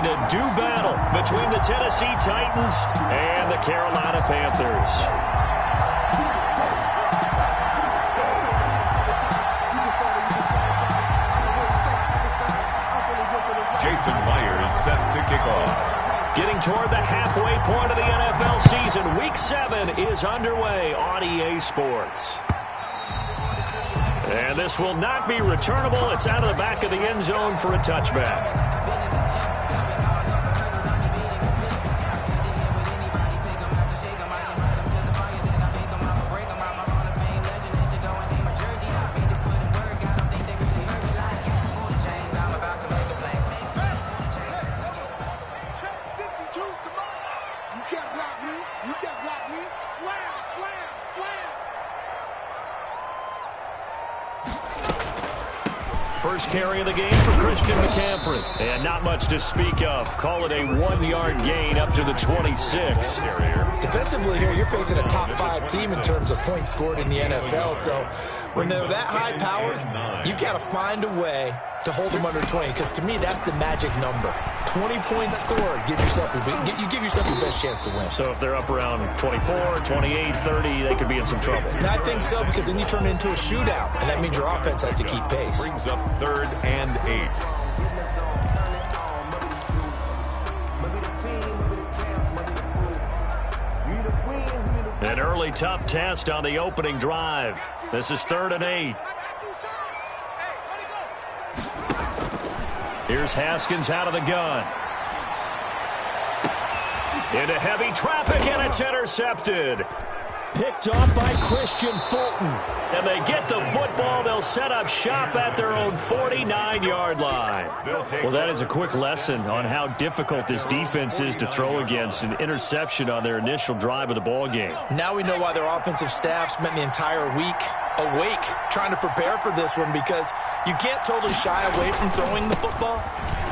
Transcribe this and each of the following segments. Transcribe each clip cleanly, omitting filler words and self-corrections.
a do battle between the Tennessee Titans and the Carolina Panthers. Jason Myers set to kick off. Getting toward the halfway point of the NFL season, Week 7 is underway on EA Sports. And this will not be returnable. It's out of the back of the end zone for a touchback. First carry of the game for Christian McCaffrey. And not much to speak of. Call it a 1-yard gain up to the 26. Defensively here, you're facing a top 5 team in terms of points scored in the NFL. So when they're that high-powered, you've got to find a way to hold them under 20. Because to me, that's the magic number. 20 points scored, you give yourself your best chance to win. So if they're up around 24, 28, 30, they could be in some trouble. And I think so, because then you turn it into a shootout, and that means your offense has to keep pace. Brings up 3rd and 8. An early tough test on the opening drive. This is 3rd and 8. Here's Haskins out of the gun. Into heavy traffic, and it's intercepted. Picked off by Christian Fulton. And they get the football. They'll set up shop at their own 49-yard line. Well, that is a quick lesson on how difficult this defense is to throw against. An interception on their initial drive of the ball game. Now we know why their offensive staff spent the entire week awake trying to prepare for this one, because you can't totally shy away from throwing the football.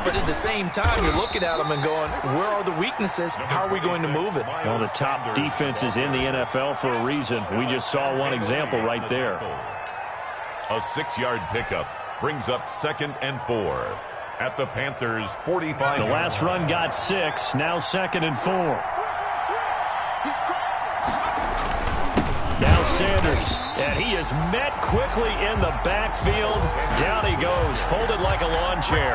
But at the same time, you're looking at them and going, where are the weaknesses? How are we going to move it? Well, the top defenses in the NFL for a reason. We just saw one example right there. A 6-yard pickup brings up 2nd and 4 at the Panthers' 45. The last run got 6, now 2nd and 4. Now Sanders, and he is met quickly in the backfield. Down he goes, folded like a lawn chair.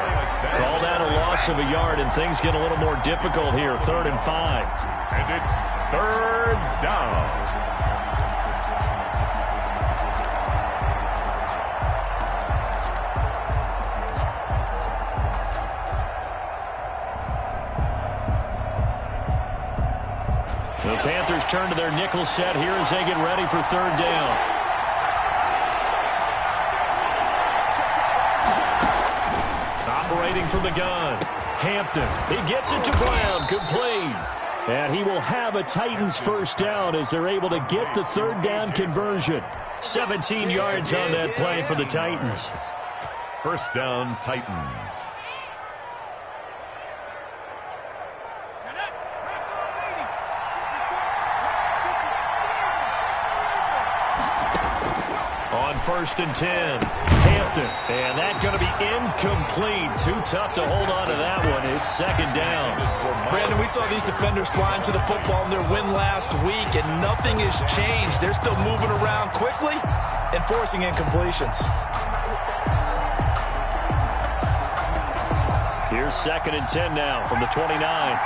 Call that a loss of a yard, and things get a little more difficult here. 3rd and 5. And it's 3rd down. The Panthers turn to their nickel set here as they get ready for 3rd down. Operating from the gun, Hampton. He gets it to Brown, complete. And he will have a Titans 1st down as they're able to get the 3rd down conversion. 17 yards on that play for the Titans. 1st down, Titans. On 1st and 10, Hampton. And that's going to be incomplete. Too tough to hold on to that one. It's 2nd down. Brandon, we saw these defenders flying to the football in their win last week, and nothing has changed. They're still moving around quickly and forcing incompletions. Here's 2nd and 10 now from the 29.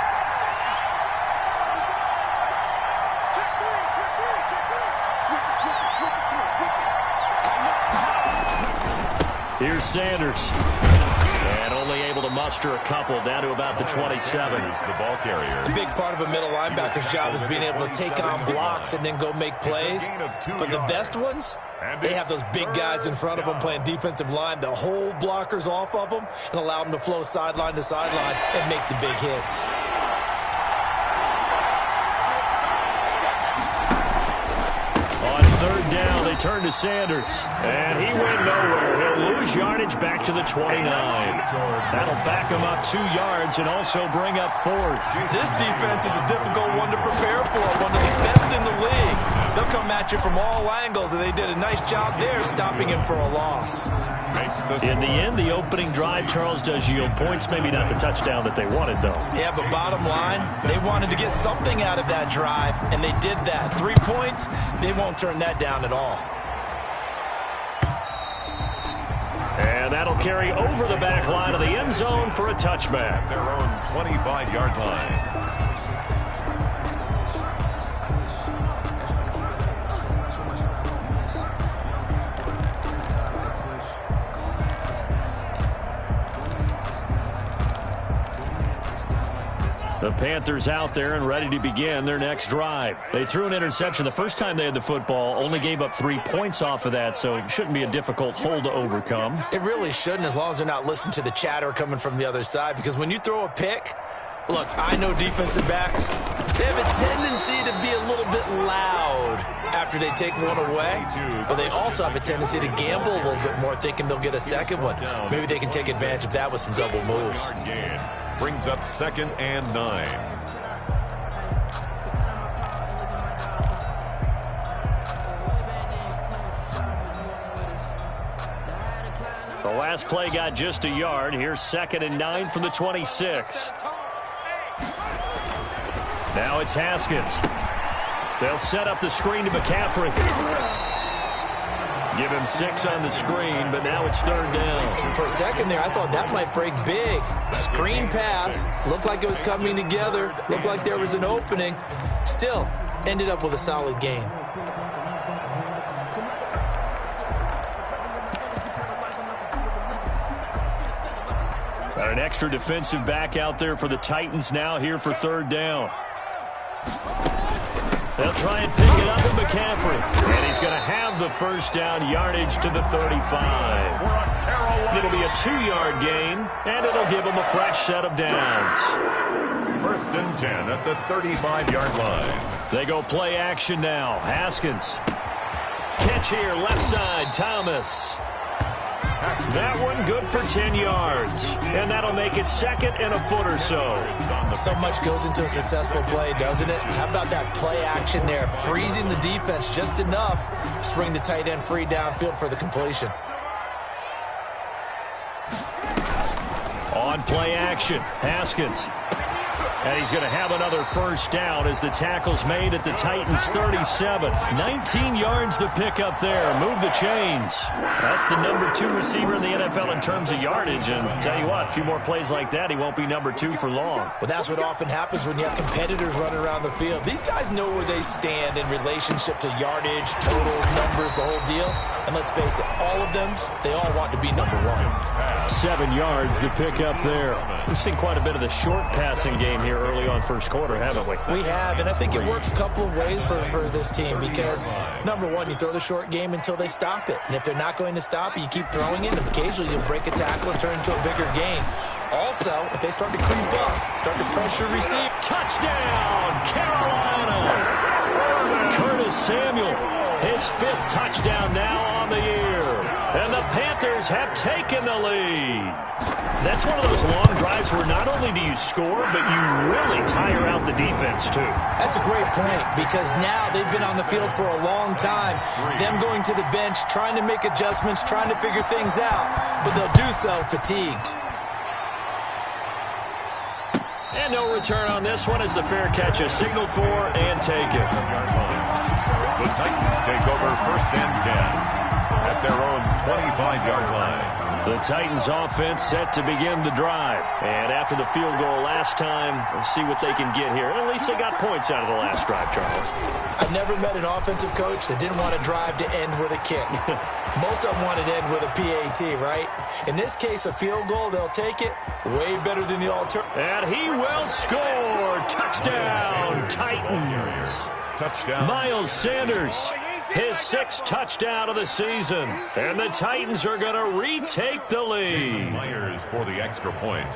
Here's Sanders. And only able to muster a couple down to about the 27. The ball carrier. A big part of a middle linebacker's job is being able to take on blocks and then go make plays. But the best ones, they have those big guys in front of them playing defensive line to hold blockers off of them and allow them to flow sideline to sideline and make the big hits. On 3rd down, they turn to Sanders. And he went nowhere. He'll lose yardage back to the 29. That'll back him up 2 yards and also bring up 4th. This defense is a difficult one to prepare for, one of the best in the league. They'll come at you from all angles, and they did a nice job there stopping him for a loss. In the end, the opening drive, Charles, does yield points. Maybe not the touchdown that they wanted, though. Yeah, but bottom line, they wanted to get something out of that drive, and they did that. 3 points, they won't turn that down at all. And that'll carry over the back line of the end zone for a touchback. Their own 25-yard line. The Panthers out there and ready to begin their next drive. They threw an interception the first time they had the football, only gave up 3 points off of that, so it shouldn't be a difficult hole to overcome. It really shouldn't, as long as they're not listening to the chatter coming from the other side, because when you throw a pick, look, I know defensive backs, they have a tendency to be a little bit loud after they take one away, but they also have a tendency to gamble a little bit more, thinking they'll get a second one. Maybe they can take advantage of that with some double moves. Brings up 2nd and 9. The last play got just a yard. Here's 2nd and 9 from the 26. Now it's Haskins. They'll set up the screen to McCaffrey. Give him 6 on the screen, but now it's 3rd down. For a second there, I thought that might break big. Screen pass. Looked like it was coming together. Looked like there was an opening. Still, ended up with a solid game. Got an extra defensive back out there for the Titans now here for 3rd down. They'll try and pick it up with McCaffrey. And he's going to have the 1st down, yardage to the 35. It'll be a 2-yard gain, and it'll give them a fresh set of downs. 1st and 10 at the 35-yard line. They go play action now. Haskins. Catch here, left side, Thomas. That one good for 10 yards. And that'll make it 2nd and a foot or so. So much goes into a successful play, doesn't it? How about that play action there? Freezing the defense just enough to bring the tight end free downfield for the completion. On play action, Haskins. And he's going to have another 1st down as the tackle's made at the Titans' 37. 19 yards to pick up there. Move the chains. That's the number 2 receiver in the NFL in terms of yardage. And tell you what, a few more plays like that, he won't be number 2 for long. Well, that's what often happens when you have competitors running around the field. These guys know where they stand in relationship to yardage, totals, numbers, the whole deal. And let's face it, all of them, they all want to be number 1. 7 yards to pick up there. We've seen quite a bit of the short passing game here early on 1st quarter, haven't we? We have, and I think it works a couple of ways for this team because, number 1, you throw the short game until they stop it. And if they're not going to stop it, you keep throwing it, and occasionally you'll break a tackle and turn into a bigger game. Also, if they start to creep up, start to pressure receive. Touchdown, Carolina! Curtis Samuel, his 5th touchdown now on the year. And the Panthers have taken the lead. That's one of those long drives where not only do you score, but you really tire out the defense, too. That's a great point because now they've been on the field for a long time. Them going to the bench, trying to make adjustments, trying to figure things out, but they'll do so fatigued. And no return on this one as the fair catch is signaled for and taken. The Titans take over 1st and 10 at their own 25-yard line. The Titans offense set to begin the drive. And after the field goal last time, we'll see what they can get here. At least they got points out of the last drive, Charles. I've never met an offensive coach that didn't want a drive to end with a kick. Most of them want it to end with a PAT, right? In this case, a field goal, they'll take it. Way better than the alternative. And he will score. Touchdown, Titans. Touchdown. Miles Sanders, his 6th touchdown of the season. And the Titans are going to retake the lead. Myers for the extra point.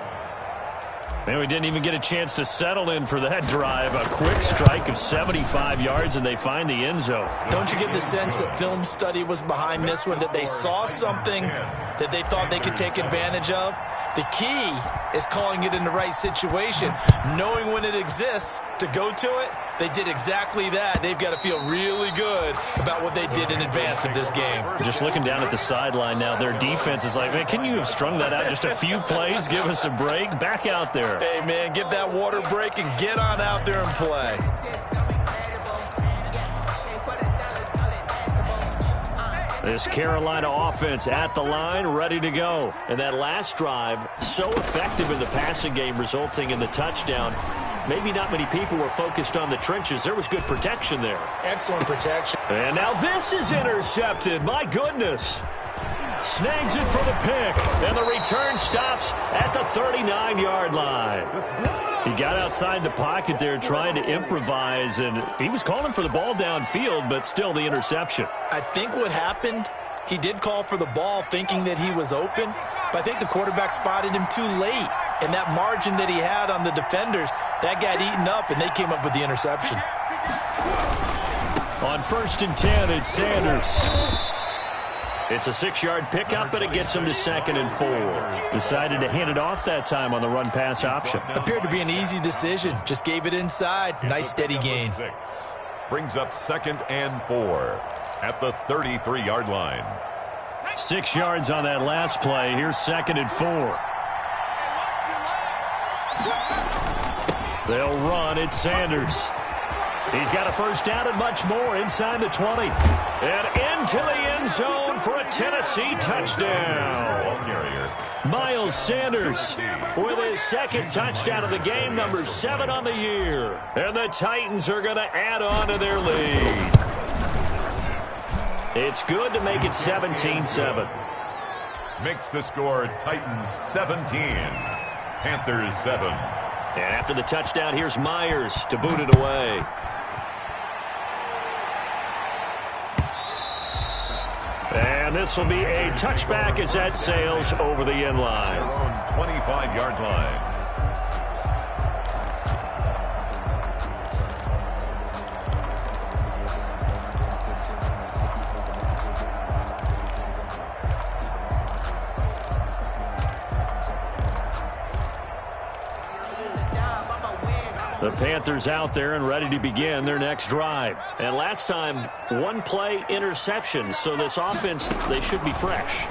And we didn't even get a chance to settle in for that drive. A quick strike of 75 yards, and they find the end zone. Don't you get the sense that film study was behind this one, that they saw something that they thought they could take advantage of? The key is calling it in the right situation. Knowing when it exists to go to it, they did exactly that. They've got to feel really good about what they did in advance of this game. Just looking down at the sideline now, their defense is like, man, can you have strung that out just a few plays? Give us a break. Back out there. Hey, man, give that water break and get on out there and play. This Carolina offense at the line, ready to go. And that last drive, so effective in the passing game, resulting in the touchdown. Maybe not many people were focused on the trenches. There was good protection there. Excellent protection. And now this is intercepted. My goodness. Snags it for the pick. And the return stops at the 39-yard line. He got outside the pocket there trying to improvise, and he was calling for the ball downfield, but still the interception. I think what happened, he did call for the ball thinking that he was open, but I think the quarterback spotted him too late. And that margin that he had on the defenders, that got eaten up, and they came up with the interception. On 1st and 10, it's Sanders. It's a 6-yard pickup, but it gets him to 2nd and 4. Decided to hand it off that time on the run-pass option. Appeared to be an easy decision. Just gave it inside. Nice steady gain. 6 brings up 2nd and 4 at the 33-yard line. 6 yards on that last play. Here's 2nd and 4. They'll run. It's Sanders. He's got a first down and much more inside the 20. And into the end zone for a Tennessee touchdown. Miles Sanders with his 2nd touchdown of the game, number 7 on the year. And the Titans are going to add on to their lead. It's good to make it 17-7. Makes the score Titans 17, Panthers 7. And after the touchdown, here's Myers to boot it away. And this will be a touchback as that sails over the end line. Their own 25-yard line. The Panthers out there and ready to begin their next drive. And last time, 1-play interception. So this offense, they should be fresh.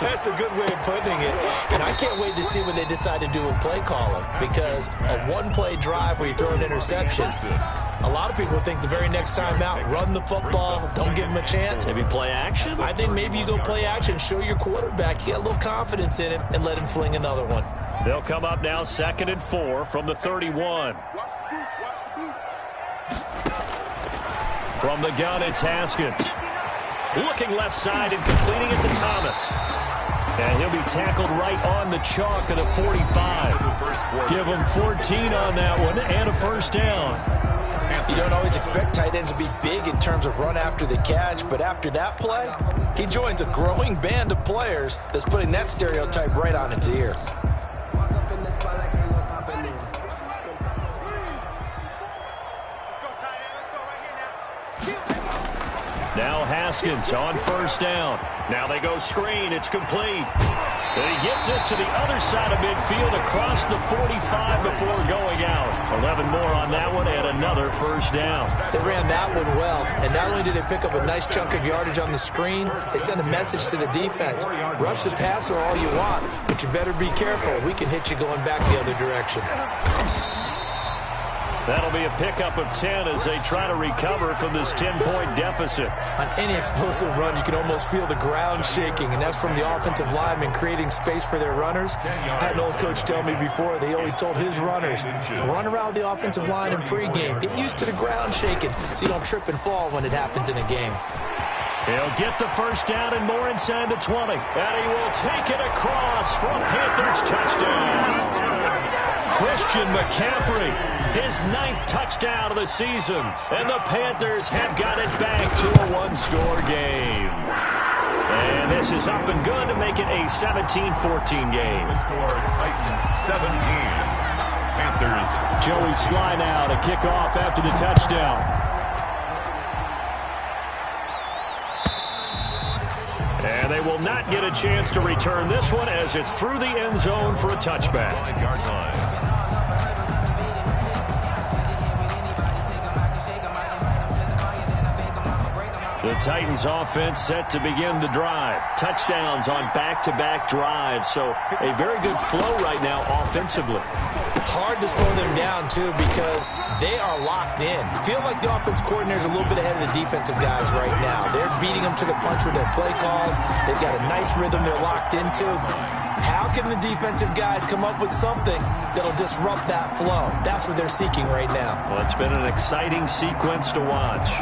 That's a good way of putting it. And I can't wait to see what they decide to do with play calling. Because a 1-play drive where you throw an interception, a lot of people think the very next time out, run the football, don't give them a chance. Maybe play action? I think maybe you go play action, show your quarterback, you got a little confidence in him, and let him fling another one. They'll come up now 2nd and 4 from the 31. From the gun, it's Haskins. Looking left side and completing it to Thomas. And he'll be tackled right on the chalk at a 45. Give him 14 on that one and a first down. You don't always expect tight ends to be big in terms of run after the catch, but after that play, he joins a growing band of players that's putting that stereotype right on its ear. Now Haskins on first down. Now they go screen. It's complete. And he gets this to the other side of midfield across the 45 before going out. 11 more on that one and another first down. They ran that one well. And not only did they pick up a nice chunk of yardage on the screen, they sent a message to the defense. Rush the passer all you want, but you better be careful. We can hit you going back the other direction. That'll be a pickup of 10 as they try to recover from this 10-point deficit. On any explosive run, you can almost feel the ground shaking, and that's from the offensive linemen creating space for their runners. I had an old coach tell me before, they always told his runners, run around the offensive line in pregame. Get used to the ground shaking so you don't trip and fall when it happens in a game. He'll get the first down and more inside the 20. And he will take it across for a Panthers touchdown. Christian McCaffrey, his 9th touchdown of the season. And the Panthers have got it back to a 1-score game. And this is up and good to make it a 17-14 game. The score, Titans 17, Panthers. Joey Sly now to kick off after the touchdown. And they they will not get a chance to return this one as it's through the end zone for a touchback. 5-yard line. The Titans offense set to begin the drive. Touchdowns on back-to-back drives. So a very good flow right now offensively. Hard to slow them down, too, because they are locked in. Feel like the offense coordinator is a little bit ahead of the defensive guys right now. They're beating them to the punch with their play calls. They've got a nice rhythm they're locked into. How can the defensive guys come up with something that'll disrupt that flow? That's what they're seeking right now. Well, it's been an exciting sequence to watch.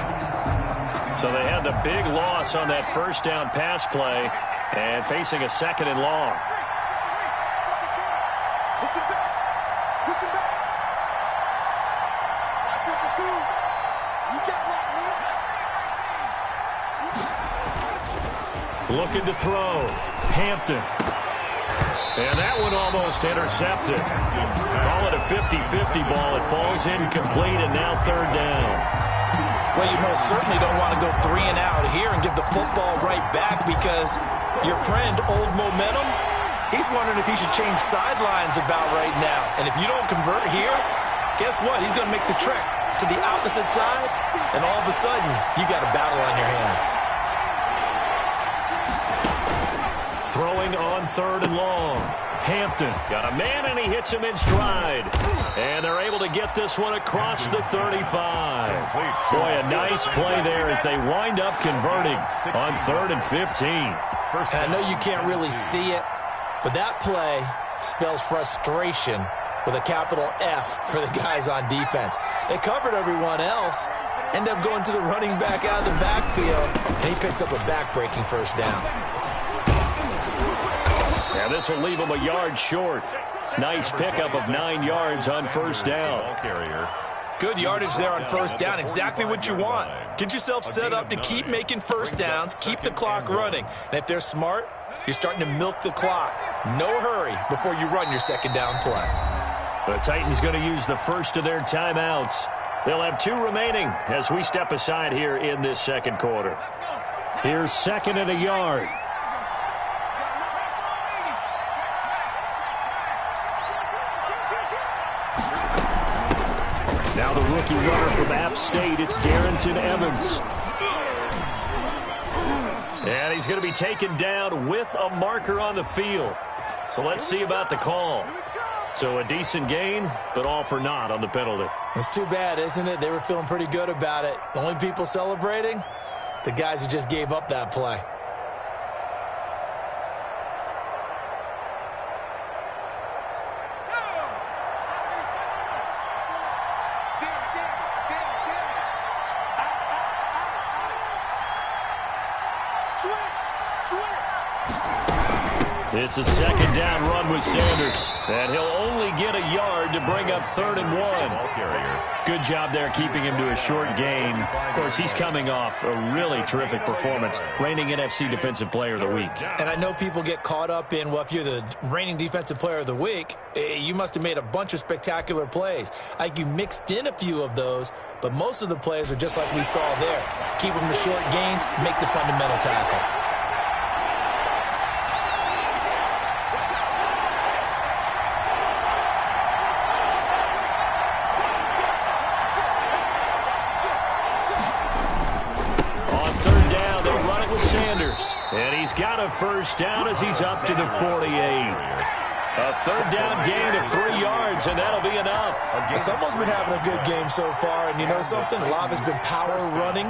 So they had the big loss on that first down pass play and facing a second and long. Listen back. Listen back. You got locked in. Looking to throw. Hampton. And that one almost intercepted. Call it a 50-50 ball. It falls incomplete, and now third down. Well, you most certainly don't want to go 3 and out here and give the football right back because your friend, Old Momentum, he's wondering if he should change sidelines about right now. And if you don't convert here, guess what? He's going to make the trek to the opposite side, and all of a sudden, you got a battle on your hands. Throwing on third and long. Hampton got a man, and he hits him in stride. And they're able to get this one across the 35. Boy, a nice play there as they wind up converting on 3rd and 15. And I know you can't really see it, but that play spells frustration with a capital F for the guys on defense. They covered everyone else, end up going to the running back out of the backfield, and he picks up a back-breaking first down. Yeah, this will leave him a yard short. Nice pickup of 9 yards on first down. Good yardage there on first down. Exactly what you want. Get yourself set up to keep making first downs, keep the clock running. And if they're smart, you're starting to milk the clock. No hurry before you run your second down play. The Titans going to use the first of their timeouts. They'll have 2 remaining as we step aside here in this second quarter. Here's 2nd and a yard. Now the rookie runner from App State, it's Darrington Evans. And he's going to be taken down with a marker on the field. So let's see about the call. So a decent gain, but all for naught on the penalty. It's too bad, isn't it? They were feeling pretty good about it. The only people celebrating, the guys who just gave up that play. It's a second down run with Sanders. And he'll only get a yard to bring up 3rd and 1. Good job there keeping him to a short gain. Of course, he's coming off a really terrific performance. Reigning NFC Defensive Player of the Week. And I know people get caught up in, well, if you're the reigning Defensive Player of the Week, you must have made a bunch of spectacular plays. Like you mixed in a few of those, but most of the plays are just like we saw there. Keep them to short gains, make the fundamental tackle. And he's got a first down as he's up to the 48. A 3rd down gain of 3 yards, and that'll be enough. Someone's been having a good game so far, and you know something? A lot has been power running.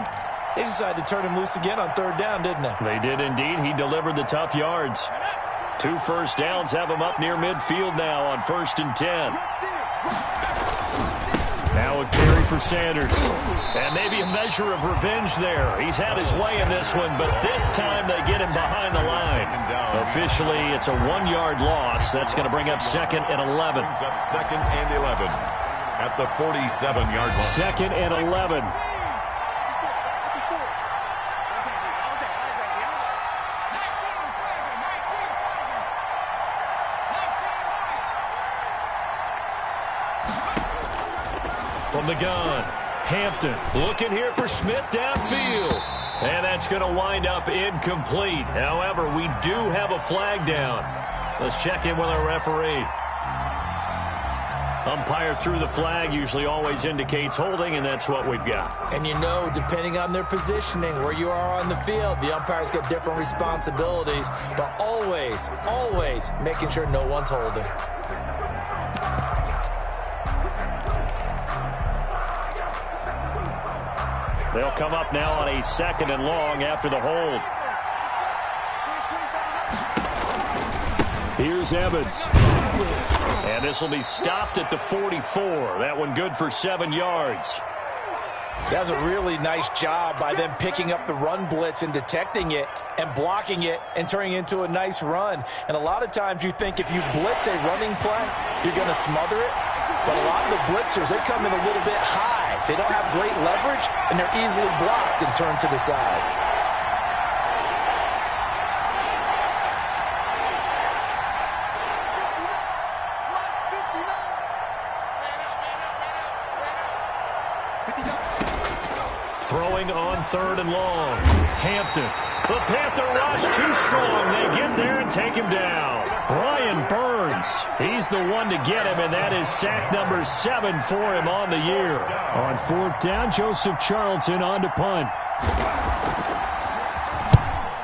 They decided to turn him loose again on 3rd down, didn't they? They did indeed. He delivered the tough yards. 2 first downs have him up near midfield now on 1st and 10. Now a carry for Sanders. And maybe a measure of revenge there. He's had his way in this one, but this time they get him behind the line. Officially, it's a 1-yard loss. That's going to bring up 2nd and 11. Brings up 2nd and 11 at the 47-yard line. 2nd and 11. From the gun, Hampton looking here for Smith downfield. And that's going to wind up incomplete. However, we do have a flag down. Let's check in with our referee. Umpire threw the flag, usually always indicates holding, and that's what we've got. And you know, depending on their positioning, where you are on the field, the umpire's got different responsibilities, but always, always making sure no one's holding. They'll come up now on a 2nd and long after the hold. Here's Evans. And this will be stopped at the 44. That one good for 7 yards. That's a really nice job by them picking up the run blitz and detecting it and blocking it and turning it into a nice run. And a lot of times you think if you blitz a running play, you're going to smother it. But a lot of the blitzers, they come in a little bit high. They don't have great leverage, and they're easily blocked and turned to the side. Throwing on 3rd and long. Hampton. The Panther rush too strong. They get there and take him down. Brian Burns. He's the one to get him, and that is sack number 7 for him on the year. On 4th down, Joseph Charlton on to punt.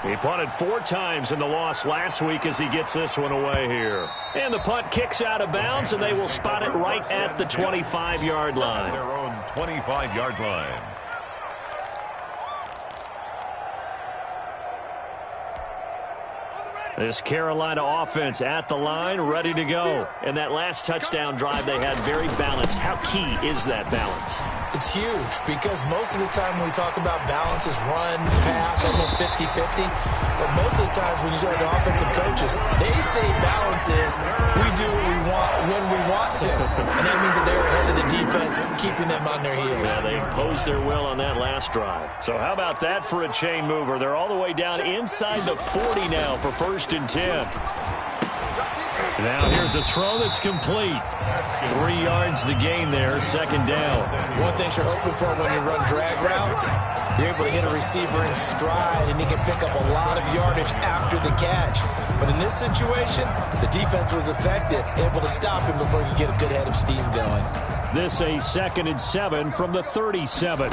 He punted 4 times in the loss last week as he gets this one away here. And the punt kicks out of bounds, and they will spot it right at the 25-yard line. Their own 25-yard line. This Carolina offense at the line, ready to go. And that last touchdown drive they had very balanced. How key is that balance? It's huge because most of the time when we talk about balance is run, pass, almost 50-50. But most of the times when you talk to offensive coaches, they say balance is we do what we want when we want to. And that means that they're ahead of the defense, keeping them on their heels. Yeah, they imposed their will on that last drive. So how about that for a chain mover? They're all the way down inside the 40 now for 1st and 10. Now here's a throw that's complete. 3 yards the gain there, 2nd down. One thing you're hoping for when you run drag routes, you're able to hit a receiver in stride, and he can pick up a lot of yardage after the catch. But in this situation, the defense was effective, able to stop him before he could get a good head of steam going. This a 2nd and 7 from the 37.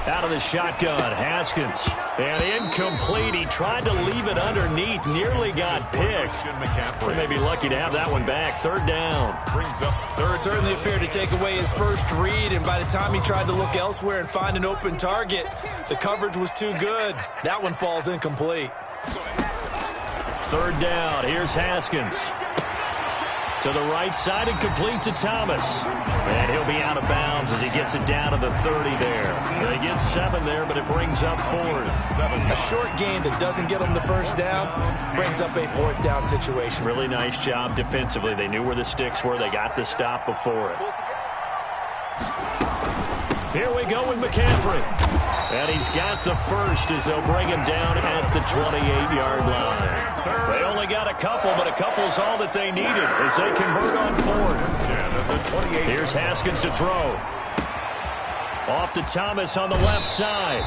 Out of the shotgun, Haskins. And incomplete. He tried to leave it underneath. Nearly got picked. We may be lucky to have that one back. 3rd down. Brings up 3rd. Certainly appeared to take away his first read, and by the time he tried to look elsewhere and find an open target, the coverage was too good. That one falls incomplete. 3rd down. Here's Haskins. To the right side and complete to Thomas. And he'll be out of bounds as he gets it down to the 30 there. They get 7 there, but it brings up 4th. A short gain that doesn't get them the 1st down brings up a 4th down situation. Really nice job defensively. They knew where the sticks were. They got the stop before it. Here we go with McCaffrey. And he's got the 1st as they'll bring him down at the 28-yard line. They only got a couple, but a couple's all that they needed as they convert on 4th. Here's Haskins to throw. Off to Thomas on the left side.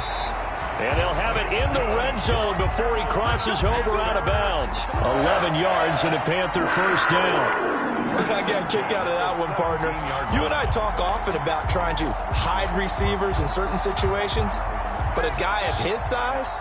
And they'll have it in the red zone before he crosses over out of bounds. 11 yards and a Panther 1st down. I got a kick out of that one, partner. You and I talk often about trying to hide receivers in certain situations, but a guy of his size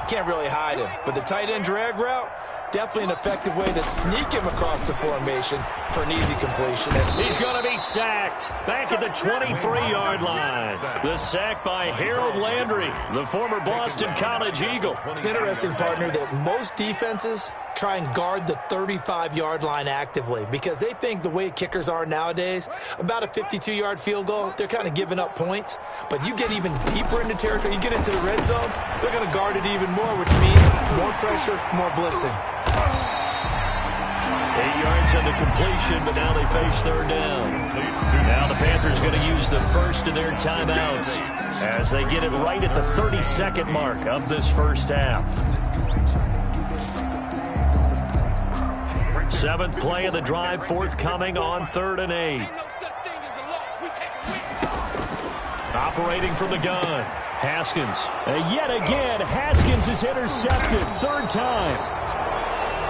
can't really hide him. But the tight end drag route, definitely an effective way to sneak him across the formation for an easy completion. He's going to be sacked back at the 23-yard line. The sack by Harold Landry, the former Boston College Eagle. It's interesting, partner, that most defenses try and guard the 35-yard line actively because they think the way kickers are nowadays, about a 52-yard field goal, they're kind of giving up points. But you get even deeper into territory, you get into the red zone, they're going to guard it even more, which means more pressure, more blitzing. 8 yards on the completion, but now they face 3rd down. Now the Panthers going to use the 1st of their timeouts as they get it right at the 32nd mark of this 1st half. 7th play of the drive, forthcoming on 3rd and 8. Operating from the gun, Haskins. Yet again, Haskins is intercepted. Third time.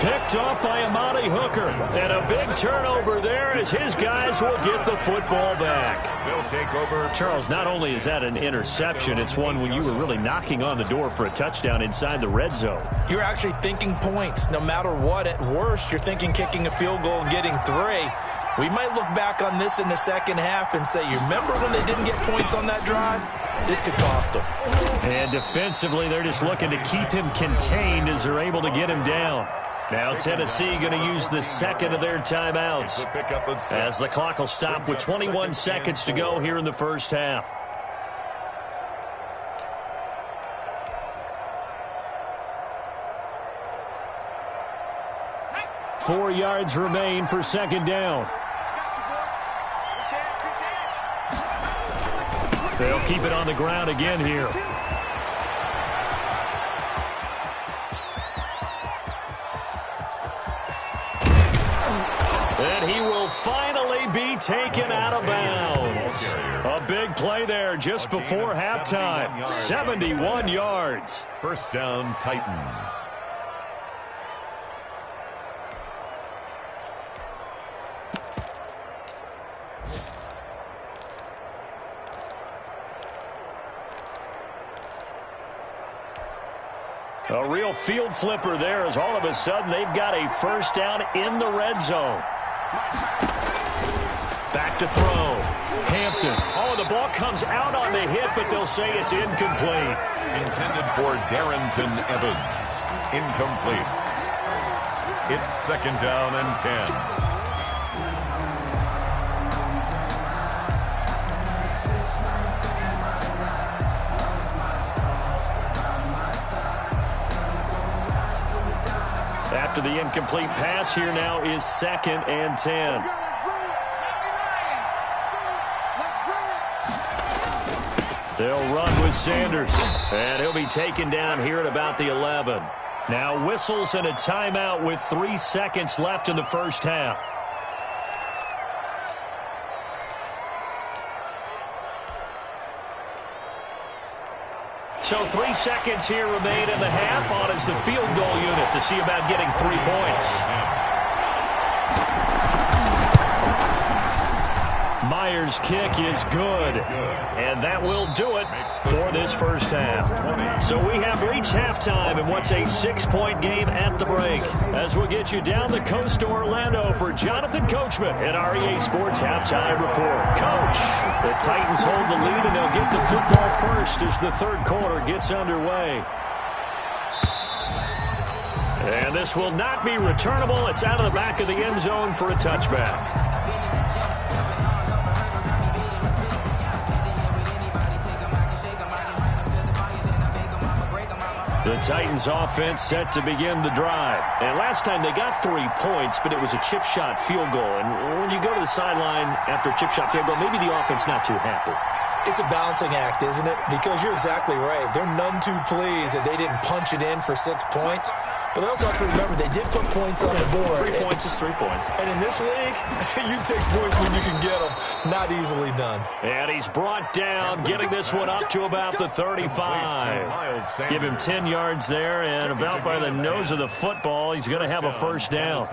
Picked off by Amani Hooker. And a big turnover there as his guys will get the football back. They'll take over. Charles, not only is that an interception, it's one when you were really knocking on the door for a touchdown inside the red zone. You're actually thinking points. No matter what, at worst, you're thinking kicking a field goal and getting 3. We might look back on this in the second half and say, you remember when they didn't get points on that drive? This could cost them. And defensively, they're just looking to keep him contained as they're able to get him down. Now Tennessee going to use the second of their timeouts as the clock will stop with 21 seconds to go here in the first half. Four yards remain for second down. They'll keep it on the ground again here. And he will finally be taken out of bounds. A big play there just before halftime. 71 yards. First down, Titans. A real field flipper there as all of a sudden they've got a first down in the red zone. Back to throw. Hampton. Oh, the ball comes out on the hit, but they'll say it's incomplete. Intended for Darrington Evans. Incomplete. It's second down and 10. After the incomplete pass, here now is second and 10. They'll run with Sanders, and he'll be taken down here at about the 11. Now whistles and a timeout with 3 seconds left in the first half. So 3 seconds here remain in the half on as the field goal unit to see about getting 3 points. Myers' kick is good, and that will do it for this first half. So we have reached halftime in what's a 6-point game at the break. As we'll get you down the coast to Orlando for Jonathan Coachman at our EA Sports Halftime Report. Coach, the Titans hold the lead, and they'll get the football first as the third quarter gets underway. And this will not be returnable. It's out of the back of the end zone for a touchback. The Titans offense set to begin the drive. And last time they got 3 points, but it was a chip shot field goal. And when you go to the sideline after a chip shot field goal, maybe the offense not too happy. It's a balancing act, isn't it? Because you're exactly right. They're none too pleased that they didn't punch it in for 6 points. But they also have to remember they did put points on the board. 3 points is 3 points. And in this league, you take points when you can get them. Not easily done. And he's brought down, getting this one up to about the 35. Give him 10 yards there, and about by the nose of the football, he's going to have a first down.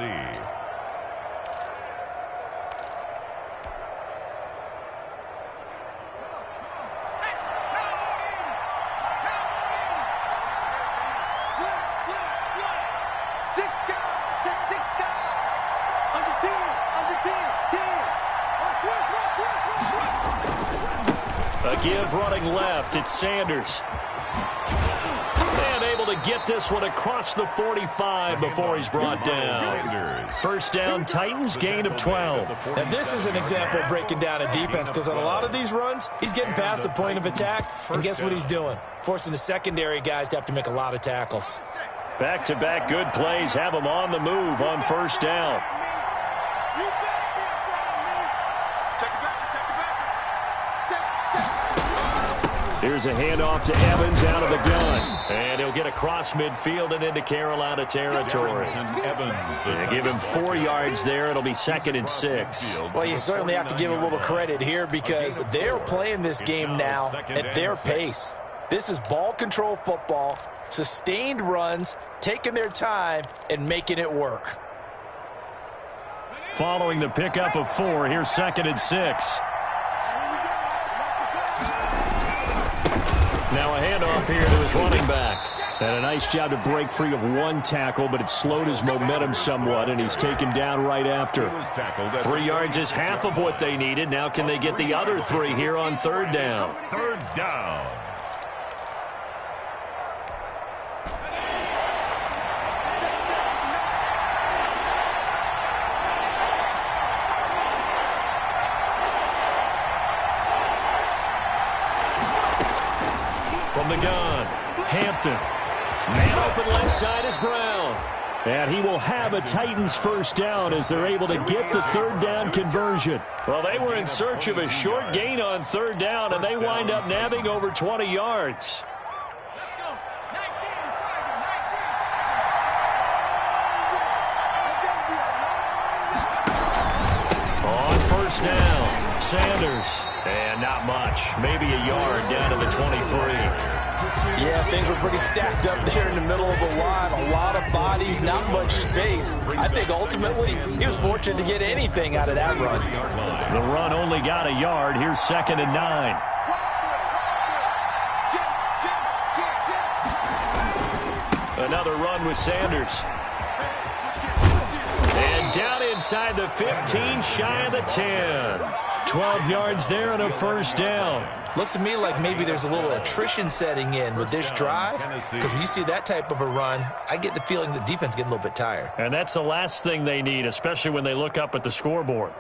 A give running left. It's Sanders. And able to get this one across the 45 before he's brought down. First down, Titans, gain of 12. Now, this is an example of breaking down a defense because on a lot of these runs, he's getting past the point of attack, and guess what he's doing? Forcing the secondary guys to have to make a lot of tackles. Back-to-back good plays have him on the move on first down. Here's a handoff to Evans out of the gun. And he'll get across midfield and into Carolina territory. And give him 4 yards there. It'll be 2nd and 6. Well, you certainly have to give a little credit here because they're playing this game now at their pace. This is ball control football, sustained runs, taking their time, and making it work. Following the pickup of 4, here's 2nd and 6. Now a handoff here to his running back. And a nice job to break free of 1 tackle, but it slowed his momentum somewhat, and he's taken down right after. 3 yards is half of what they needed. Now can they get the other 3 here on 3rd down? 3rd down. From the gun, Hampton. Man open left side is Brown. And he will have a Titans first down as they're able to get the 3rd down conversion. Well, they were in search of a short gain on 3rd down, and they wind up nabbing over 20 yards. On 1st down, Sanders. And not much. Maybe a yard down to the 23. Yeah, things were pretty stacked up there in the middle of the line. A lot of bodies, not much space. I think ultimately he was fortunate to get anything out of that run. The run only got a yard. Here's 2nd and 9. Another run with Sanders. And down inside the 15, shy of the 10. 12 yards there and a first down. Looks to me like maybe there's a little attrition setting in with this drive, because when you see that type of a run, I get the feeling the defense getting a little bit tired. And that's the last thing they need, especially when they look up at the scoreboard.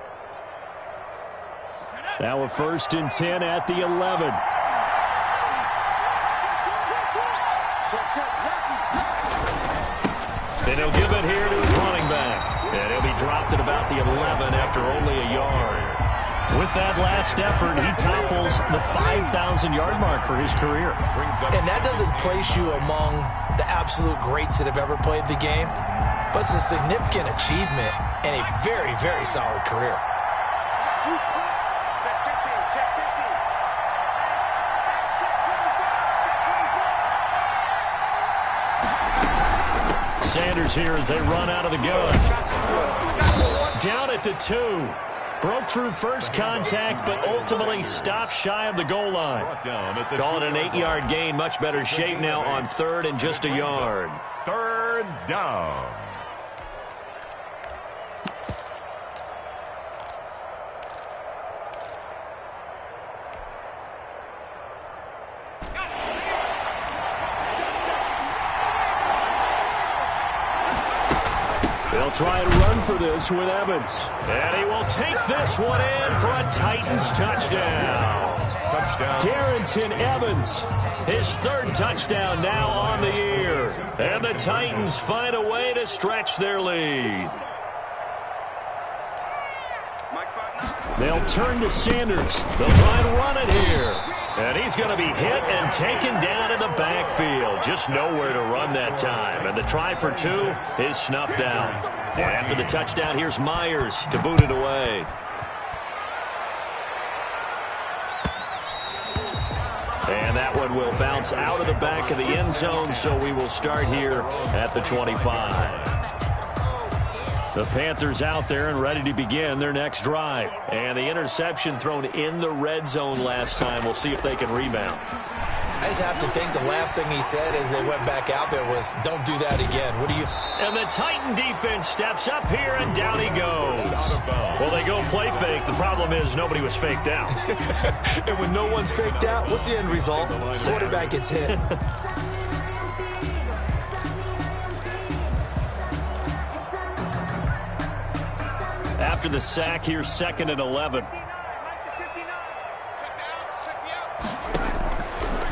Now a 1st and 10 at the 11. And he'll give it here to his running back. And he'll be dropped at about the 11 after only a yard. With that last effort, he topples the 5,000-yard mark for his career. And that doesn't place you among the absolute greats that have ever played the game, but it's a significant achievement and a very, very solid career. Sanders here as they run out of the gun. Down at the 2. Broke through first contact, but ultimately stopped shy of the goal line. Call it an 8-yard gain. Much better shape now on 3rd and just a yard. 3rd down. They'll try to run for this with Evans. And he will take this one in for a Titans touchdown. Darrington Evans, his 3rd touchdown now on the year. And the Titans find a way to stretch their lead. They'll turn to Sanders. They'll try and run it here. And he's going to be hit and taken down in the backfield. Just nowhere to run that time. And the try for 2 is snuffed out. And after the touchdown, here's Myers to boot it away. And that one will bounce out of the back of the end zone, so we will start here at the 25. The Panthers out there and ready to begin their next drive. And the interception thrown in the red zone last time. We'll see if they can rebound. I just have to think the last thing he said as they went back out there was, don't do that again. What do you think? And the Titan defense steps up here, and down he goes. Well, they go play fake. The problem is nobody was faked out. And when no one's faked out, what's the end result? Quarterback gets hit. After the sack, here's 2nd and 11.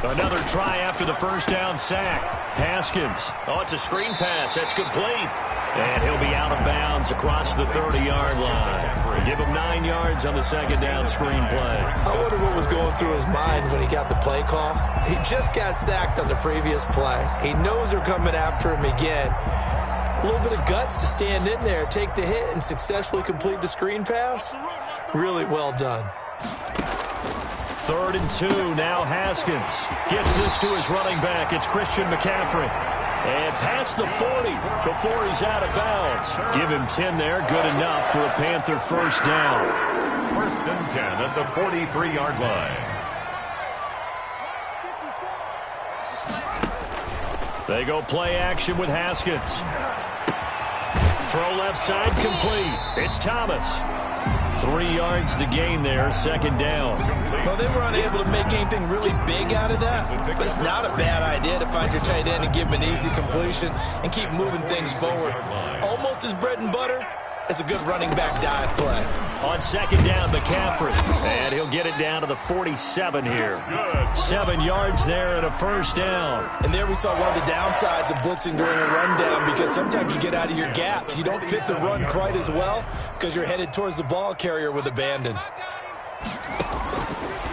Another try after the first down sack. Haskins. Oh, it's a screen pass. That's complete. And he'll be out of bounds across the 30-yard line. Give him 9 yards on the second down screen play. I wonder what was going through his mind when he got the play call. He just got sacked on the previous play. He knows they're coming after him again. A little bit of guts to stand in there, take the hit, and successfully complete the screen pass. Really well done. 3rd and 2. Now Haskins gets this to his running back. It's Christian McCaffrey. And past the 40 before he's out of bounds. Give him 10 there. Good enough for a Panther first down. 1st and 10 at the 43-yard line. They go play action with Haskins. Throw left side complete. It's Thomas. 3 yards the gain there, 2nd down. Well, they were unable to make anything really big out of that, but it's not a bad idea to find your tight end and give him an easy completion and keep moving things forward. Almost as bread and butter as a good running back dive play. On 2nd down, McCaffrey. And he'll get it down to the 47 here. 7 yards there and a first down. And there we saw one of the downsides of blitzing during a rundown, because sometimes you get out of your gaps. You don't fit the run quite as well because you're headed towards the ball carrier with abandon.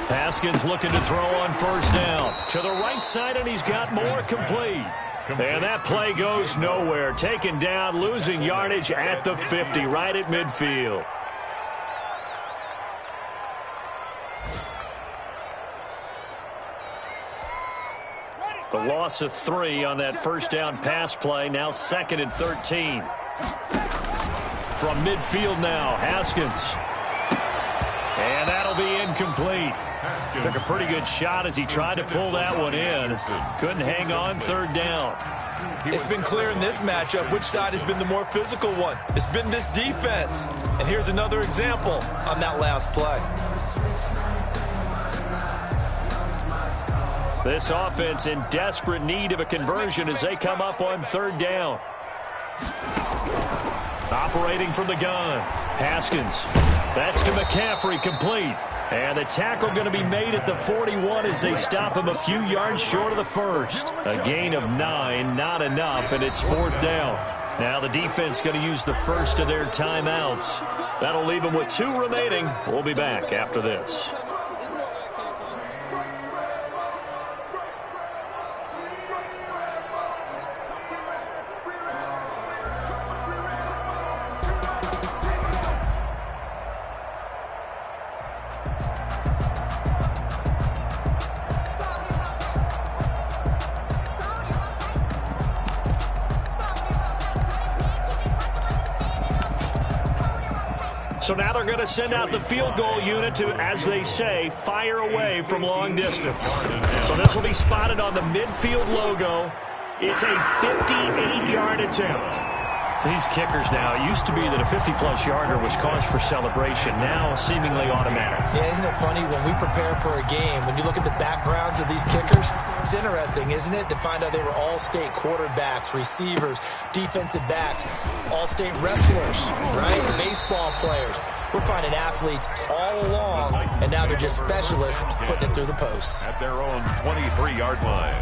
Haskins looking to throw on first down. To the right side, and he's got more complete. And that play goes nowhere. Taken down, losing yardage at the 50, right at midfield. The loss of 3 on that first down pass play. Now 2nd and 13. From midfield now, Haskins. And that'll be incomplete. Took a pretty good shot as he tried to pull that one in. Couldn't hang on 3rd down. It's been clear in this matchup which side has been the more physical one. It's been this defense. And here's another example on that last play. This offense in desperate need of a conversion as they come up on 3rd down. Operating from the gun. Haskins. That's to McCaffrey, complete. And the tackle going to be made at the 41 as they stop him a few yards short of the first. A gain of 9, not enough, and it's 4th down. Now the defense going to use the first of their timeouts. That'll leave them with 2 remaining. We'll be back after this. So now they're going to send out the field goal unit to, as they say, fire away from long distance. So this will be spotted on the midfield logo. It's a 58-yard attempt. These kickers now, it used to be that a 50-plus yarder was cause for celebration. Now seemingly automatic. Yeah, isn't it funny when we prepare for a game, when you look at the backgrounds of these kickers, it's interesting, isn't it, to find out they were all-state quarterbacks, receivers, defensive backs, all-state wrestlers, right? Baseball players. We're finding athletes all along, and now they're just specialists putting it through the posts. At their own 23-yard line.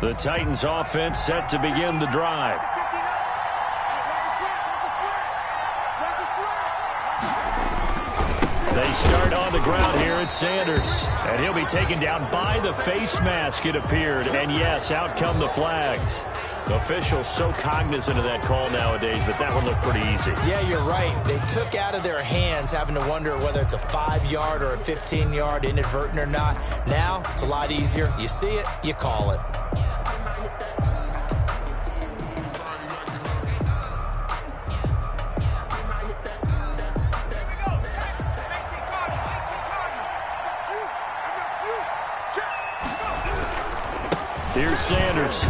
The Titans offense set to begin the drive. They start on the ground here at Sanders. And he'll be taken down by the face mask, it appeared. And yes, out come the flags. The officials so cognizant of that call nowadays, but that one looked pretty easy. Yeah, you're right. They took out of their hands having to wonder whether it's a 5-yard or a 15-yard inadvertent or not. Now, it's a lot easier. You see it, you call it. Here's Sanders.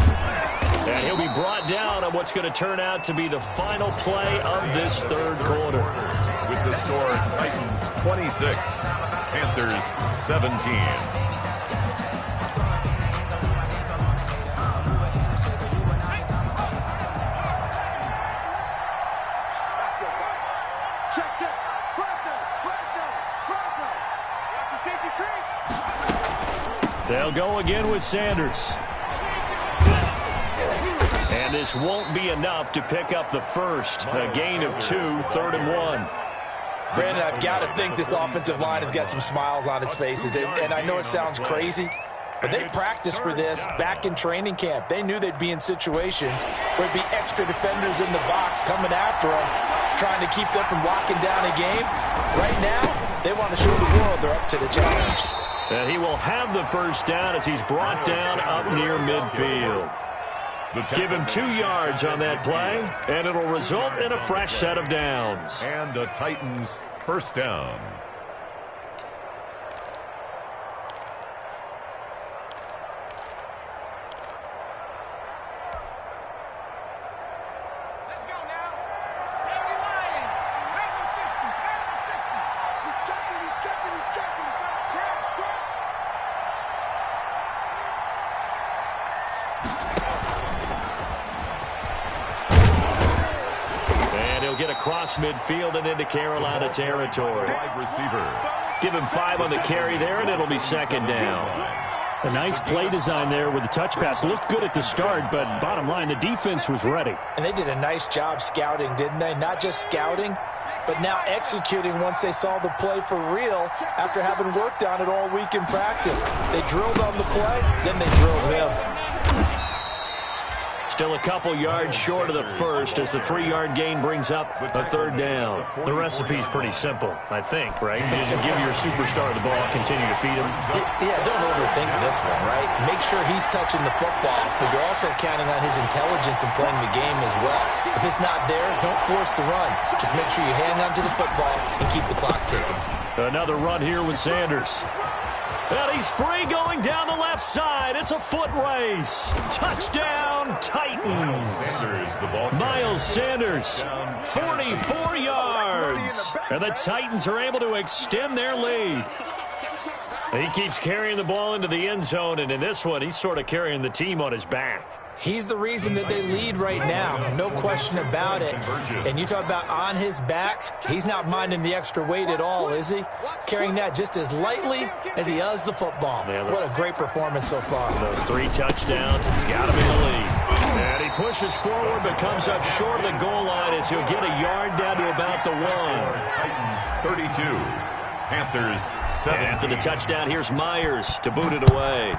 And he'll be brought down on what's going to turn out to be the final play of this 3rd quarter. With the score, Titans 26, Panthers 17. Check. Flag down. That's a safety creek. They'll go again with Sanders. And this won't be enough to pick up the first. A gain of 2, 3rd and 1. Brandon, I've got to think this offensive line has got some smiles on its faces. And I know it sounds crazy, but they practiced for this back in training camp. They knew they'd be in situations where it'd be extra defenders in the box coming after them, trying to keep them from locking down a game. Right now, they want to show the world they're up to the challenge. And he will have the first down as he's brought down up near midfield. Give him 2 yards on that play, and it'll result in a fresh set of downs. And the Titans first down. Let's go now. 70 Lion. Number 60. Number 60. He's checking. He's checking. He's checking. Grab, grab. And he'll get across midfield and into Carolina territory. Wide receiver. Give him 5 on the carry there, and it'll be second down. A nice play design there with the touch pass. Looked good at the start, but bottom line, the defense was ready. And they did a nice job scouting, didn't they? Not just scouting, but now executing once they saw the play for real after having worked on it all week in practice. They drilled on the play, then they drilled him. Still a couple yards short of the first as the 3-yard gain brings up a 3rd down. The recipe's pretty simple, I think, right? Just give your superstar the ball, continue to feed him. Yeah, don't overthink this one, right? Make sure he's touching the football, but you're also counting on his intelligence and playing the game as well. If it's not there, don't force the run. Just make sure you hang on to the football and keep the clock ticking. Another run here with Sanders. And he's free going down the left side. It's a foot race. Touchdown, Titans. Sanders, the ball. Miles Sanders, 44 yards. And the Titans are able to extend their lead. He keeps carrying the ball into the end zone, and in this one, he's sort of carrying the team on his back. He's the reason that they lead right now, no question about it. And you talk about on his back, he's not minding the extra weight at all, is he? Carrying that just as lightly as he does the football. What a great performance so far. Those 3 touchdowns, he's got him in the lead. And he pushes forward but comes up short of the goal line as he'll get a yard down to about the 1. Titans 32. Panthers 7. After the touchdown, here's Myers to boot it away.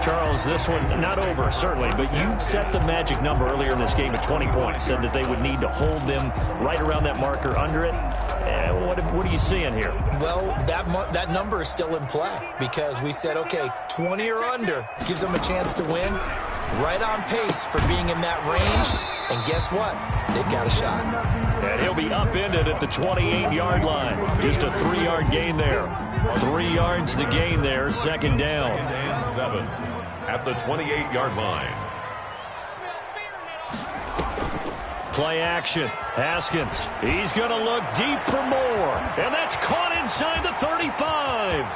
Charles, this one not over, certainly, but you set the magic number earlier in this game at 20 points, said that they would need to hold them right around that marker under it. What are you seeing here? Well, that number is still in play because we said, okay, 20 or under gives them a chance to win. Right on pace for being in that range. And guess what? They've got a shot. And he'll be upended at the 28-yard line. Just a 3-yard gain there. 3 yards the gain there, second down. And 7 at the 28-yard line. Play action. Haskins. He's going to look deep for more. And that's caught inside the 35.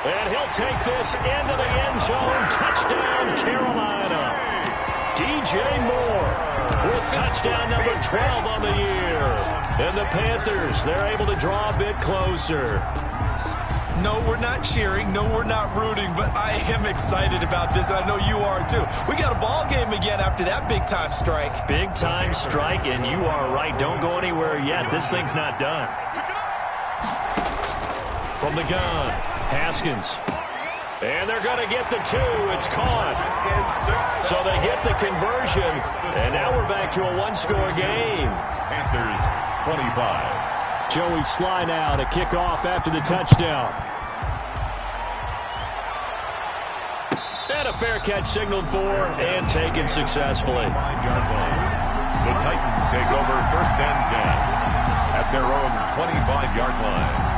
And he'll take this into the end zone. Touchdown, Carolina. DJ Moore with touchdown number 12 on the year. And the Panthers, they're able to draw a bit closer. No, we're not cheering. No, we're not rooting. But I am excited about this, and I know you are too. We got a ball game again after that big-time strike. Big-time strike, and you are right. Don't go anywhere yet. This thing's not done. From the gun, Haskins. And they're going to get the 2. It's caught. So they get the conversion. And now we're back to a 1-score game. Panthers 25. Joey Sly now to kick off after the touchdown. And a fair catch signaled for and taken successfully. 5-yard line. The Titans take over 1st and 10 at their own 25-yard line.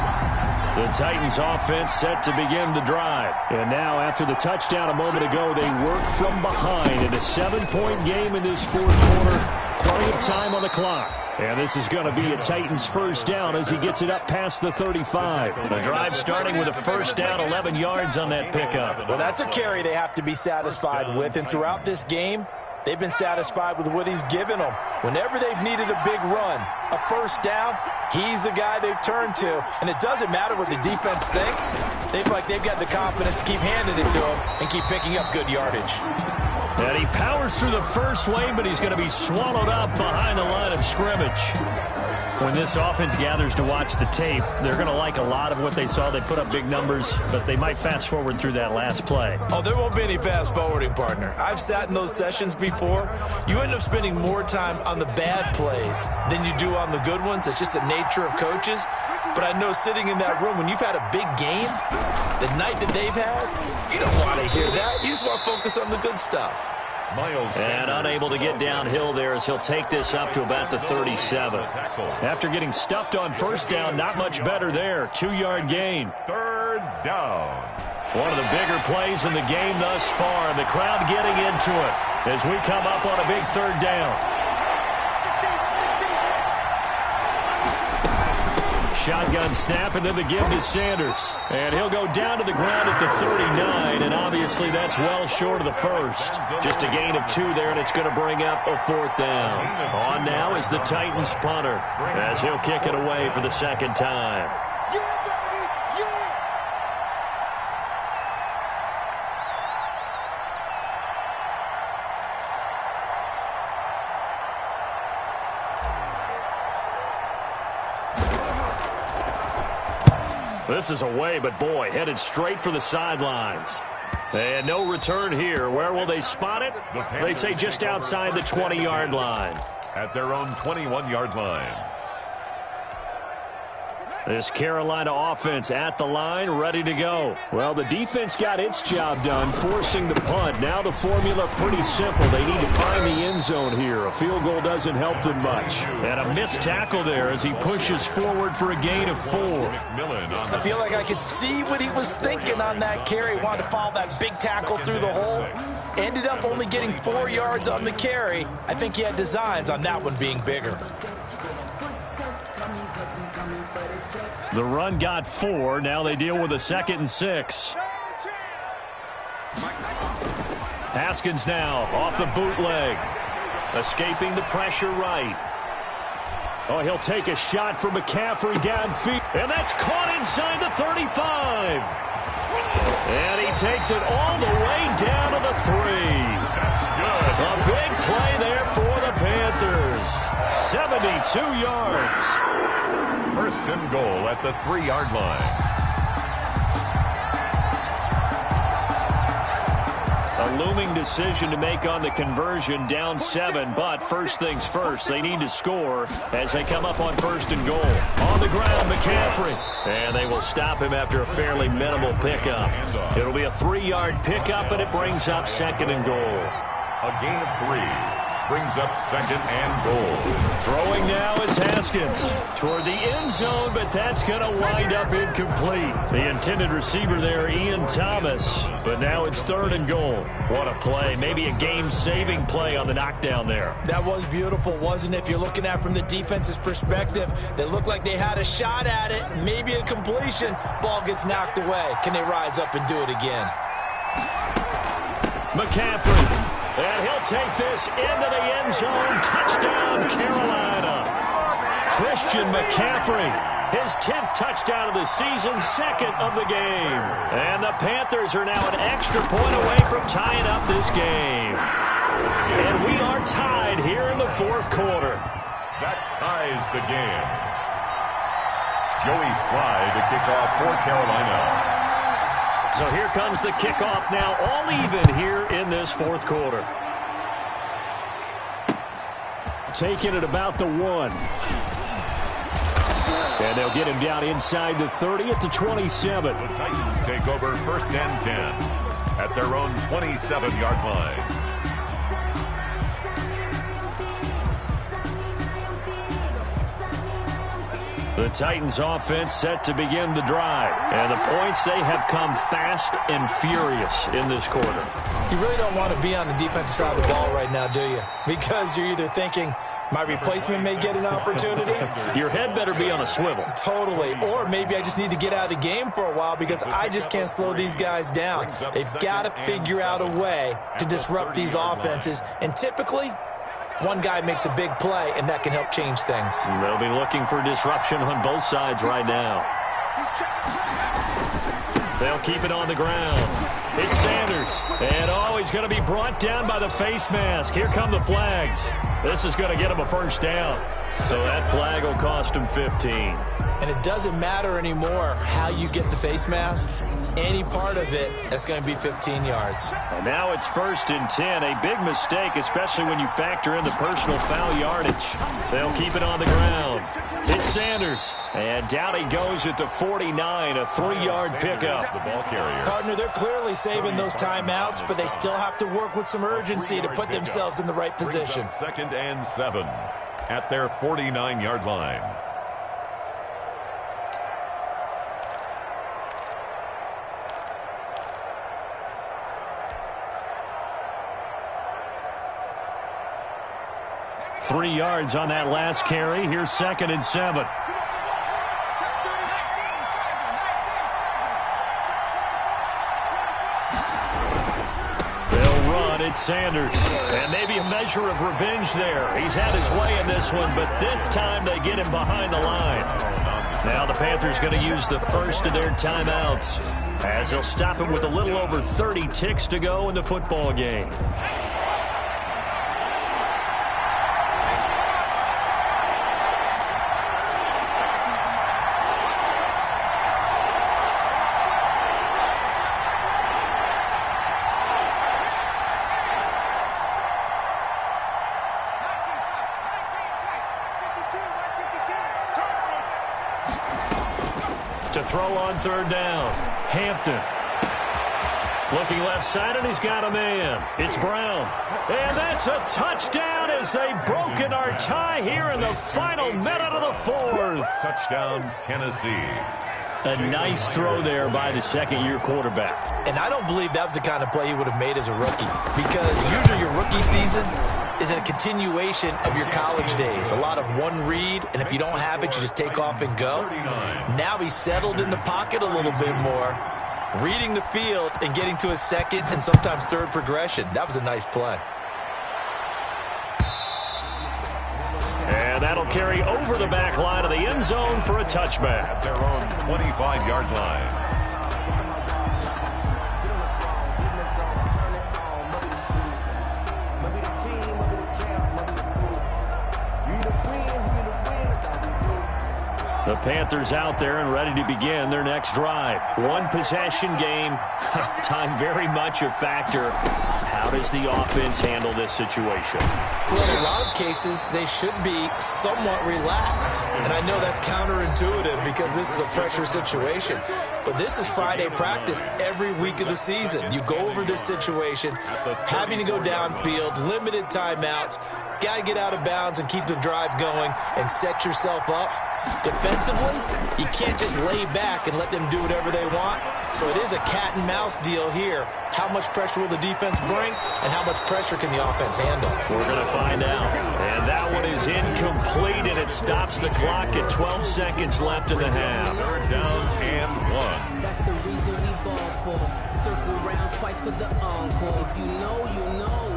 The Titans offense set to begin the drive. And now after the touchdown a moment ago, they work from behind in a 7-point game in this 4th quarter. Plenty of time on the clock. And this is going to be a Titans first down as he gets it up past the 35. The drive starting with a first down, 11 yards on that pickup. Well, that's a carry they have to be satisfied with. And throughout this game, They've been satisfied with what he's given them. Whenever they've needed a big run, a first down, he's the guy they've turned to. And it doesn't matter what the defense thinks. They feel like they've got the confidence to keep handing it to him and keep picking up good yardage. And he powers through the first lane, but he's going to be swallowed up behind the line of scrimmage. When this offense gathers to watch the tape, they're going to like a lot of what they saw. They put up big numbers, but they might fast forward through that last play. Oh, there won't be any fast forwarding, partner. I've sat in those sessions before. You end up spending more time on the bad plays than you do on the good ones. It's just the nature of coaches. But I know sitting in that room, when you've had a big game, the night that they've had, you don't want to hear that. You just want to focus on the good stuff. And unable to get downhill there as he'll take this up to about the 37. After getting stuffed on first down, not much better there. 2-yard gain. Third down. One of the bigger plays in the game thus far, and the crowd getting into it as we come up on a big third down. Shotgun snap, and then the give to Sanders. And he'll go down to the ground at the 39, and obviously that's well short of the first. Just a gain of 2 there, and it's going to bring up a fourth down. On now is the Titans punter, as he'll kick it away for the second time. This is away, but boy, headed straight for the sidelines. And no return here. Where will they spot it? They say just outside the 20-yard line. At their own 21-yard line. This Carolina offense at the line, ready to go. Well, the defense got its job done, forcing the punt. Now the formula pretty simple. They need to find the end zone here. A field goal doesn't help them much. And a missed tackle there as he pushes forward for a gain of 4. I feel like I could see what he was thinking on that carry. Wanted to follow that big tackle through the hole. Ended up only getting 4 yards on the carry. I think he had designs on that one being bigger. The run got 4. Now they deal with a 2nd and 6. Haskins now off the bootleg. Escaping the pressure right. Oh, he'll take a shot from McCaffrey downfield. And that's caught inside the 35. And he takes it all the way down to the 3. That's good. A big play there for the Panthers. 72 yards. First and goal at the 3-yard line. A looming decision to make on the conversion, down 7, but first things first, they need to score as they come up on first and goal. On the ground, McCaffrey. And they will stop him after a fairly minimal pickup. It'll be a 3-yard pickup, and it brings up 2nd and goal. A gain of 3. Brings up 2nd and goal. Throwing now is Haskins toward the end zone, but that's going to wind up incomplete. The intended receiver there, Ian Thomas, but now it's 3rd and goal. What a play. Maybe a game-saving play on the knockdown there. That was beautiful, wasn't it? If you're looking at it from the defense's perspective, they looked like they had a shot at it, maybe a completion. Ball gets knocked away. Can they rise up and do it again? McCaffrey. And he'll take this into the end zone. Touchdown, Carolina. Christian McCaffrey, his 10th touchdown of the season, 2nd of the game. And the Panthers are now an extra point away from tying up this game. And we are tied here in the 4th quarter. That ties the game. Joey Sly to kick off for Carolina. So here comes the kickoff now, all even here in this 4th quarter. Taking it about the 1. And they'll get him down inside the 30 at the 27. The Titans take over 1st and 10 at their own 27-yard line. The Titans offense set to begin the drive. And the points, they have come fast and furious in this quarter. You really don't want to be on the defensive side of the ball right now, do you? Because you're either thinking, My replacement may get an opportunity. Your head better be on a swivel. Totally. Or maybe I just need to get out of the game for a while because I just can't slow these guys down. They've got to figure out a way to disrupt these offenses. And typically, one guy makes a big play, and that can help change things. They'll be looking for disruption on both sides right now. They'll keep it on the ground. It's Sanders. And he's going to be brought down by the face mask. Here come the flags. This is going to get him a first down. So that flag will cost him 15. And it doesn't matter anymore how you get the face mask. Any part of it, that's going to be 15 yards. And now it's 1st and 10. A big mistake, especially when you factor in the personal foul yardage. They'll keep it on the ground. It's Sanders. And down he goes at the 49, a 3-yard pickup. The ball carrier. Partner, they're clearly saving those timeouts, but they still have to work with some urgency to put themselves in the right position. 2nd and 7 at their 49-yard line. Three yards on that last carry. Here's 2nd and 7. They'll run. It's Sanders. And maybe a measure of revenge there. He's had his way in this one, but this time they get him behind the line. Now the Panthers going to use the first of their timeouts as they'll stop him with a little over 30 ticks to go in the football game. To throw on 3rd down. Hampton. Looking left side, and he's got a man. It's Brown. And that's a touchdown as they've broken our tie here in the final minute of the 4th. Touchdown, Tennessee. A nice throw there by the second-year quarterback. And I don't believe that was the kind of play he would have made as a rookie, because usually your rookie season is a continuation of your college days. A lot of one read, and if you don't have it, you just take off and go. Now he's settled in the pocket a little bit more, reading the field and getting to his 2nd and sometimes 3rd progression. That was a nice play. And that'll carry over the back line of the end zone for a touchback. At their own 25-yard line. The Panthers out there and ready to begin their next drive. One possession game. Time very much a factor. How does the offense handle this situation? Well, in a lot of cases, they should be somewhat relaxed. And I know that's counterintuitive because this is a pressure situation. But this is Friday practice every week of the season. You go over this situation, having to go downfield, limited timeouts, got to get out of bounds and keep the drive going and set yourself up. Defensively, you can't just lay back and let them do whatever they want. So it is a cat and mouse deal here. How much pressure will the defense bring, and how much pressure can the offense handle? We're going to find out. And that one is incomplete, and it stops the clock at 12 seconds left in the half. 3rd down and 1. That's the reason we ball for. Circle around twice for the encore. If you know, you know.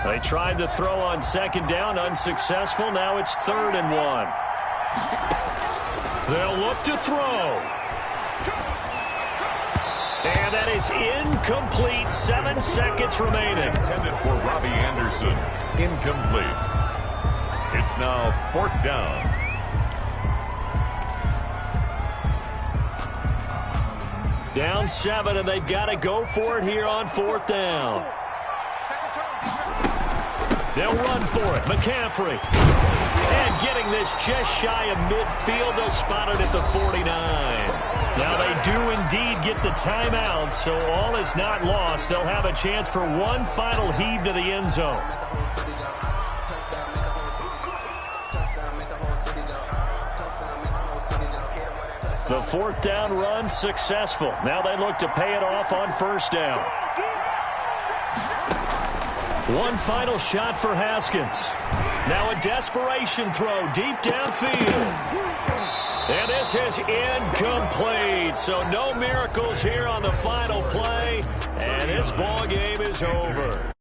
They tried to throw on 2nd down, unsuccessful. Now it's 3rd and 1. They'll look to throw. And that is incomplete. 7 seconds remaining. Intended for Robbie Anderson. Incomplete. It's now 4th down. Down 7, and they've got to go for it here on 4th down. They'll run for it. McCaffrey. And getting this just shy of midfield. They'll spot it at the 49. Now they do indeed get the timeout, so all is not lost. They'll have a chance for one final heave to the end zone. The 4th down run successful. Now they look to pay it off on 1st down. One final shot for Haskins. Now a desperation throw deep downfield. And this is incomplete. So no miracles here on the final play. And this ball game is over.